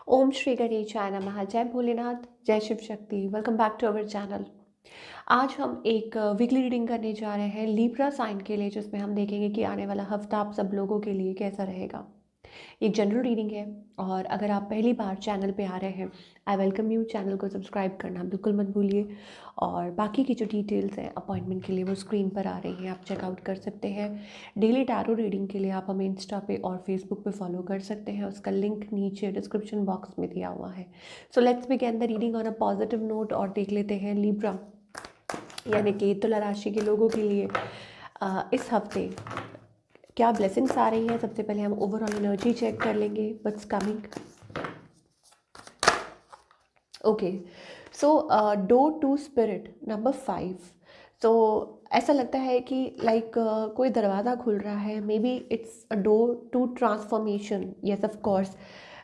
ओम श्री गणेशाय नमः। जय भोलेनाथ, जय Shiv Shakti. Welcome back to our channel. आज हम एक वीकली रीडिंग करने जा रहे हैं लिब्रा साइन के लिए, जिसमें हम देखेंगे कि आने वाला हफ्ता आप सब लोगों के लिए कैसा रहेगा। ये जनरल रीडिंग है और अगर आप पहली बार चैनल पे आ रहे हैं, आई वेलकम यू। चैनल को सब्सक्राइब करना बिल्कुल मत भूलिए और बाकी की जो डिटेल्स हैं अपॉइंटमेंट के लिए वो स्क्रीन पर आ रही हैं, आप चेकआउट कर सकते हैं। डेली टैरो रीडिंग के लिए आप हमें इंस्टा पे और फेसबुक पे फॉलो कर सकते हैं, उसका लिंक नीचे डिस्क्रिप्शन बॉक्स में दिया हुआ है। So let's begin the reading on a positive note और देख लेते हैं लिब्रा यानी कि तुला राशि के लोगों के लिए इस हफ्ते क्या ब्लेसिंग्स आ रही हैं। सबसे पहले हम ओवरऑल एनर्जी चेक कर लेंगे what's coming. Okay, so door to spirit number 5। तो ऐसा लगता है कि कोई दरवाज़ा खुल रहा है, may be it's a door to transformation. Yes of course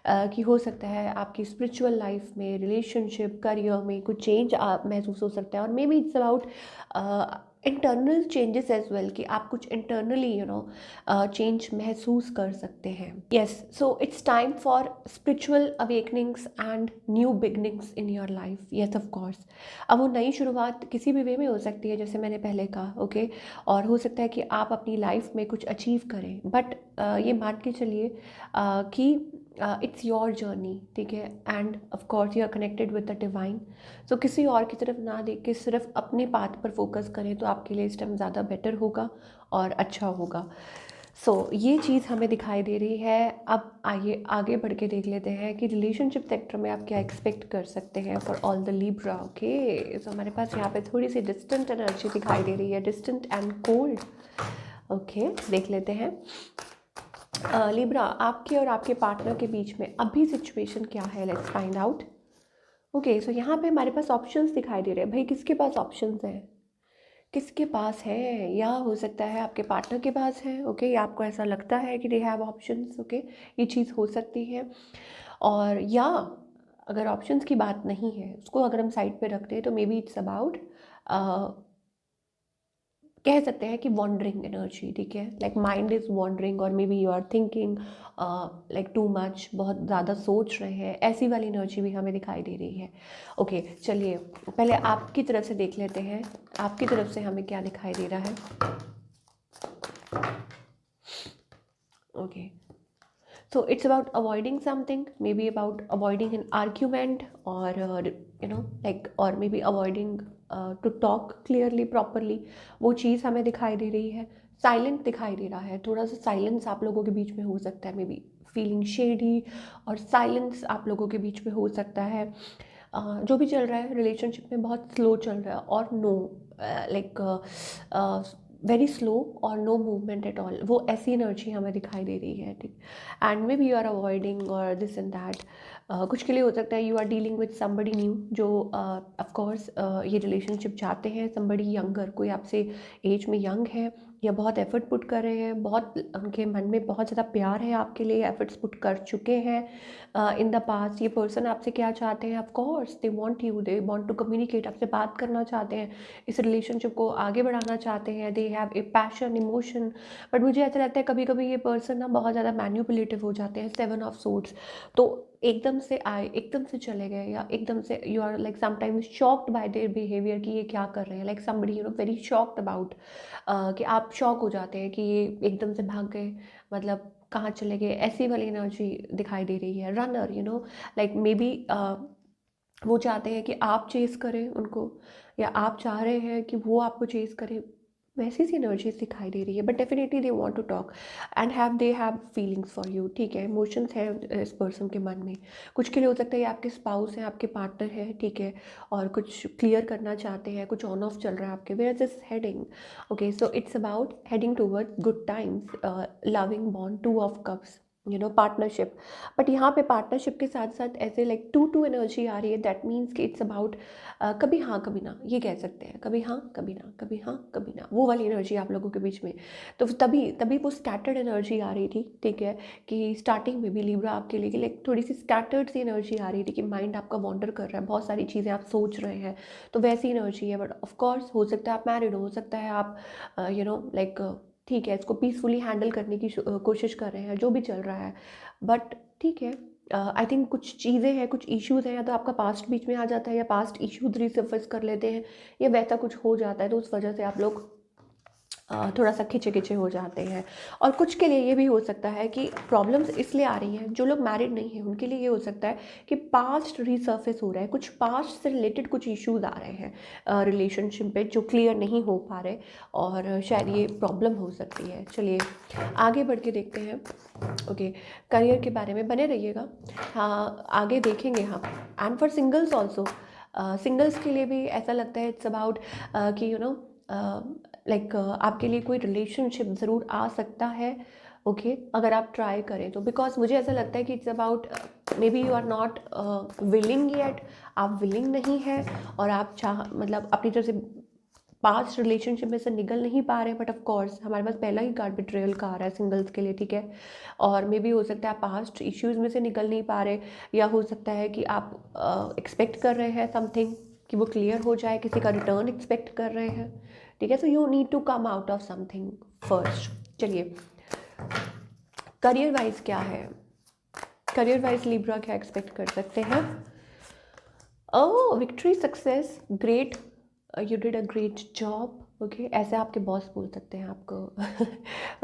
कि हो सकता है आपकी स्पिरिचुअल लाइफ में, रिलेशनशिप, करियर में कुछ चेंज महसूस हो सकता है और मे be it's about internal changes as well, कि आप कुछ इंटरनली चेंज महसूस कर सकते हैं। Yes, so it's time for spiritual awakenings and new beginnings in your life. Yes of course, अब वो नई शुरुआत किसी भी वे में हो सकती है, जैसे मैंने पहले कहा। ओके, और हो सकता है कि आप अपनी लाइफ में कुछ अचीव करें, बट ये मान के चलिए कि इट्स योर जर्नी, ठीक है। And of course you are connected with the divine. So किसी और की तरफ ना देख के सिर्फ अपने पाथ पर फोकस करें तो आपके लिए इस टाइम ज़्यादा बेटर होगा और अच्छा होगा। ये चीज़ हमें दिखाई दे रही है। अब आइए आगे बढ़ के देख लेते हैं कि रिलेशनशिप सेक्टर में आप क्या एक्सपेक्ट कर सकते हैं for all the Libra. Okay, so हमारे पास यहाँ पे थोड़ी सी डिस्टेंट एनर्जी दिखाई दे रही है, डिस्टेंट एंड कोल्ड। ओके, देख लेते हैं लिब्रा, आपके और आपके पार्टनर के बीच में अभी सिचुएशन क्या है। Let's find out. ओके, सो यहाँ पे हमारे पास ऑप्शंस दिखाई दे रहे हैं। भाई किसके पास ऑप्शंस हैं, किसके पास है? या हो सकता है आपके पार्टनर के पास है। ओके, या आपको ऐसा लगता है कि दे हैव ऑप्शंस। ओके, ये चीज़ हो सकती है। और या अगर ऑप्शंस की बात नहीं है, उसको अगर हम साइड पे रखते हैं, तो मे बी इट्स अबाउट कह सकते हैं कि वॉन्डरिंग एनर्जी, ठीक है। लाइक माइंड इज़ वॉन्डरिंग और may be you are thinking like too much, बहुत ज़्यादा सोच रहे हैं, ऐसी वाली एनर्जी भी हमें दिखाई दे रही है। ओके, चलिए पहले आपकी तरफ से देख लेते हैं, आपकी तरफ से हमें क्या दिखाई दे रहा है। Okay, so it's about avoiding something, maybe about avoiding an argument or or maybe avoiding to talk clearly properly। वो चीज़ हमें दिखाई दे रही है। साइलेंट दिखाई दे रहा है, थोड़ा सा साइलेंस आप लोगों के बीच में हो सकता है, मे बी फीलिंग शेडी और साइलेंस आप लोगों के बीच में हो सकता है। जो भी चल रहा है रिलेशनशिप में बहुत स्लो चल रहा है और नो लाइक वेरी स्लो और नो मूवमेंट एट ऑल, वो ऐसी एनर्जी हमें दिखाई दे रही है, ठीक। And maybe you are avoiding और दिस एंड दैट। कुछ के लिए हो सकता है you are dealing with somebody new, जो ऑफकोर्स ये रिलेशनशिप चाहते हैं। समबडी यंगर, कोई आपसे एज में यंग है या बहुत एफर्ट पुट कर रहे हैं, बहुत उनके मन में बहुत ज़्यादा प्यार है आपके लिए, एफर्ट्स पुट कर चुके हैं इन द पास्ट। ये पर्सन आपसे क्या चाहते हैं, of course they want you, they want to communicate, आपसे बात करना चाहते हैं, इस रिलेशनशिप को आगे बढ़ाना चाहते हैं। They have a passion, emotion. But मुझे ऐसा लगता है कभी कभी ये पर्सन ना बहुत ज़्यादा मैन्युपुलेटिव हो जाते हैं। 7 ऑफ सोर्ड्स, तो एकदम से आए, एकदम से चले गए, या एकदम से you are like sometimes shocked by their behaviour कि ये क्या कर रहे हैं। Like somebody very shocked about, कि आप शॉक हो जाते हैं कि ये एकदम से भाग गए, मतलब कहाँ चले गए, ऐसी वाली एनर्जी दिखाई दे रही है। रनर, लाइक मे बी वो चाहते हैं कि आप चेस करें उनको, या आप चाह रहे हैं कि वो आपको चेस करें, वैसी सी एनर्जीज दिखाई दे रही है। But definitely they want to talk and they have feelings for you, ठीक है। इमोशंस हैं इस पर्सन के मन में। कुछ के लिए हो सकता है ये आपके स्पाउस हैं, आपके पार्टनर है, ठीक है, और कुछ क्लियर करना चाहते हैं, कुछ ऑन ऑफ चल रहा है आपके। Where is this heading? Okay, so it's about heading towards good times, loving bond, 2 of cups, partnership. बट यहाँ पे पार्टनरशिप के साथ साथ ऐसे लाइक टू टू एनर्जी आ रही है। दैट मीन्स कि इट्स अबाउट कभी हाँ कभी ना, ये कह सकते हैं। कभी हाँ कभी ना, कभी हाँ कभी ना, वो वाली एनर्जी आप लोगों के बीच में। तो तभी तभी वो स्कैटर्ड एनर्जी आ रही थी, ठीक है। कि स्टार्टिंग में भी लिब्रा आपके लिए लाइक थोड़ी सी स्कैटर्ड सी एनर्जी आ रही थी कि माइंड आपका वॉन्डर कर रहा है, बहुत सारी चीज़ें आप सोच रहे हैं, तो वैसी एनर्जी है। बट ऑफकोर्स हो सकता है आप मैरिड हो सकता है आप लाइक ठीक है, इसको पीसफुली हैंडल करने की कोशिश कर रहे हैं, जो भी चल रहा है। बट ठीक है, आई थिंक कुछ चीज़ें हैं, कुछ इश्यूज़ हैं, या तो आपका पास्ट बीच में आ जाता है या पास्ट इश्यूज रिसर्फेस कर लेते हैं या वैसा कुछ हो जाता है, तो उस वजह से आप लोग थोड़ा सा खिंचे खिंचे हो जाते हैं। और कुछ के लिए ये भी हो सकता है कि प्रॉब्लम्स इसलिए आ रही हैं, जो लोग मैरिड नहीं हैं उनके लिए ये हो सकता है कि पास्ट रिसर्फेस हो रहा है, कुछ पास्ट से रिलेटेड कुछ इश्यूज आ रहे हैं रिलेशनशिप पे जो क्लियर नहीं हो पा रहे, और शायद ये प्रॉब्लम हो सकती है। चलिए आगे बढ़ के देखते हैं। ओके, करियर के बारे में बने रहिएगा, हाँ आगे देखेंगे हम। And for singles also, singles के लिए भी ऐसा लगता है इट्स अबाउट कि लाइक आपके लिए कोई रिलेशनशिप ज़रूर आ सकता है। ओके, अगर आप ट्राई करें तो, बिकॉज मुझे ऐसा लगता है कि it's about maybe you are not willing yet, आप विलिंग नहीं है और आप मतलब अपनी तरफ से पास्ट रिलेशनशिप में से निकल नहीं पा रहे हैं। बट ऑफ कोर्स हमारे पास पहला ही कार्ड बिट्रेयल का आ रहा है सिंगल्स के लिए, ठीक है। और मे बी हो सकता है आप पास्ट इश्यूज में से निकल नहीं पा रहे, या हो सकता है कि आप एक्सपेक्ट कर रहे हैं समथिंग कि वो क्लियर हो जाए, किसी का रिटर्न एक्सपेक्ट कर रहे हैं, ठीक है। So you need to come out of something first. चलिए करियर वाइज क्या है, करियर वाइज लिब्रा क्या एक्सपेक्ट कर सकते हैं? Oh, victory, success, great, you did a great job. Okay, ऐसे आपके बॉस बोल सकते हैं आपको।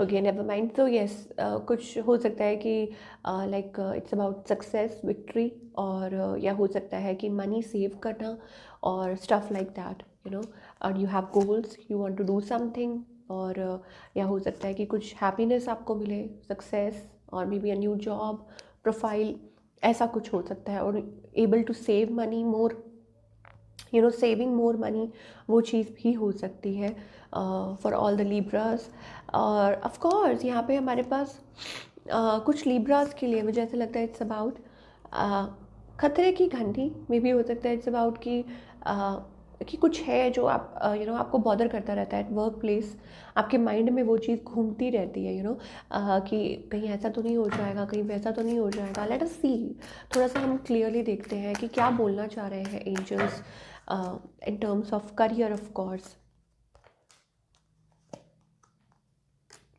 Okay, never mind. तो यस, कुछ हो सकता है कि like it's about success, victory, और या हो सकता है कि मनी सेव करना और stuff like that, you know, और you have goals, you want to do something, और या हो सकता है कि कुछ हैप्पीनेस आपको मिले, सक्सेस, और may be a new job profile, ऐसा कुछ हो सकता है। और able to save money more, saving more money, वो चीज़ भी हो सकती है फॉर ऑल द लिब्रास। और ऑफ कोर्स यहाँ पे हमारे पास कुछ लिब्रास के लिए मुझे ऐसा लगता है इट्स अबाउट खतरे की घंटी, मे भी हो सकता है इट्स अबाउट कि कुछ है जो आप आपको बॉदर करता रहता है एट वर्क प्लेस, आपके माइंड में वो चीज़ घूमती रहती है, कि कहीं ऐसा तो नहीं हो जाएगा, कहीं वैसा तो नहीं हो जाएगा। लेट अस सी, थोड़ा सा हम क्लियरली देखते हैं कि क्या बोलना चाह रहे हैं angels in terms of career. Of course,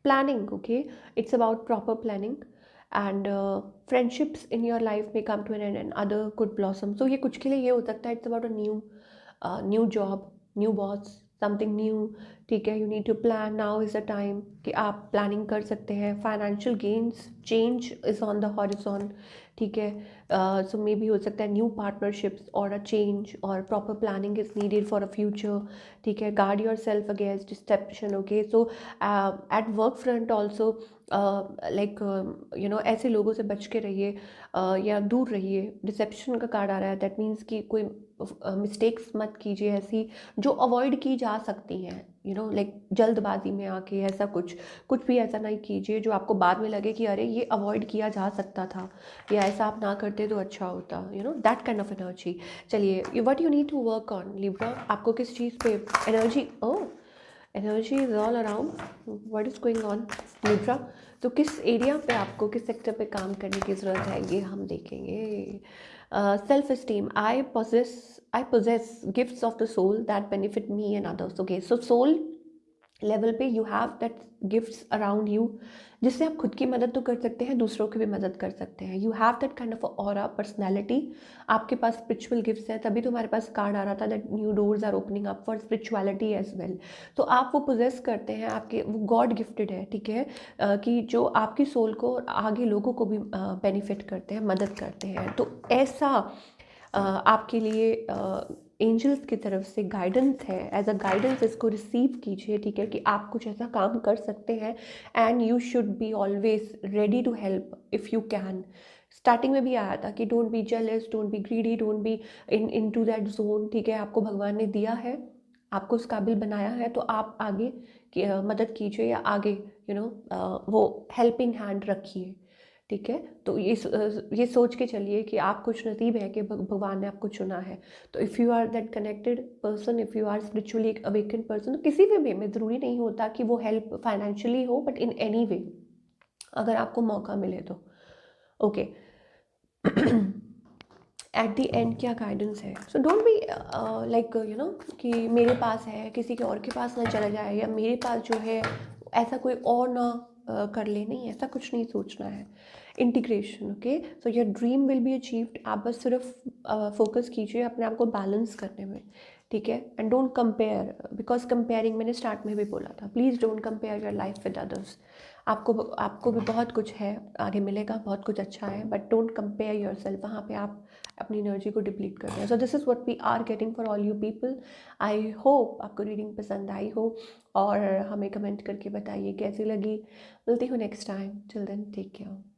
planning, okay, it's about proper planning, and friendships in your life may come to an end and other could blossom. So ये कुछ के लिए ये हो सकता है it's about a new job, new boss, something new, ठीक है। You need to plan, now is the time कि आप planning कर सकते हैं। financial gains, change is on the horizon, ठीक है। सो मे बी हो सकता है न्यू पार्टनरशिप्स और अ चेंज, और proper planning is needed for a future, ठीक है। Guard yourself against deception, okay. So at work front also, like ऐसे लोगों से बच के रहिए, या दूर रहिए। डिसेप्शन का कार्ड आ रहा है, दैट मीन्स कि कोई मिस्टेक्स मत कीजिए ऐसी जो अवॉइड की जा सकती हैं, लाइक जल्दबाजी में आके ऐसा कुछ भी ऐसा नहीं कीजिए जो आपको बाद में लगे कि अरे ये अवॉइड किया जा सकता था, या ऐसा आप ना करते तो अच्छा होता, दैट काइंड ऑफ एनर्जी। चलिए, what you need to work on Libra, आपको किस चीज़ पे energy, energy is all around, what is going on Libra. तो किस एरिया पे आपको, किस सेक्टर पे काम करने की ज़रूरत है, ये हम देखेंगे। Self esteem, I possess gifts of the soul that benefit me and others. Okay, so soul level पे you have that gifts around you, जिससे आप खुद की मदद तो कर सकते हैं, दूसरों की भी मदद कर सकते हैं। You have that kind of aura personality, आपके पास स्पिरिचुअल गिफ्ट्स हैं, तभी तो हमारे पास कार्ड आ रहा था that new doors are opening up for spirituality as well. तो आप वो पोजेस करते हैं, आपके वो गॉड गिफ्टेड है, ठीक है, कि जो आपकी सोल को आगे लोगों को भी बेनिफिट करते हैं, मदद करते हैं। तो ऐसा आपके लिए एंजल्स की तरफ से गाइडेंस है, एज अ गाइडेंस इसको रिसीव कीजिए, ठीक है, कि आप कुछ ऐसा काम कर सकते हैं, and you should be always ready to help if you can. Starting में भी आया था कि don't be jealous, don't be greedy, don't be into that zone, ठीक है। आपको भगवान ने दिया है, आपको उस काबिल बनाया है, तो आप आगे मदद कीजिए, या आगे वो हेल्पिंग हैंड रखिए, ठीक है। तो ये सोच के चलिए कि आप कुछ नसीब है कि भगवान ने आपको चुना है। तो if you are that connected person, if you are spiritually awaken person, तो किसी भी वे में ज़रूरी नहीं होता कि वो हेल्प फाइनेंशियली हो, बट इन एनी वे अगर आपको मौका मिले तो, ओके। एट द एंड क्या गाइडेंस है? सो डोंट बी लाइक कि मेरे पास है, किसी के और के पास ना चला जाए, या मेरे पास जो है ऐसा कोई और ना कर ले, नहीं ऐसा कुछ नहीं सोचना है। Integration, okay, so your dream will be achieved. आप बस सिर्फ फोकस कीजिए अपने आप को बैलेंस करने में, ठीक है। And don't compare, because comparing, मैंने स्टार्ट में भी बोला था, please don't compare your life with others. आपको भी बहुत कुछ है, आगे मिलेगा, बहुत कुछ अच्छा है, but don't compare your self. वहाँ पे आप अपनी एनर्जी को डिप्लीट कर रहे हैं। So this is what we are getting for all you people. I hope आपको रीडिंग पसंद आई हो, और हमें कमेंट करके बताइए कैसी लगी। मिलती हूँ next time. Till then take care.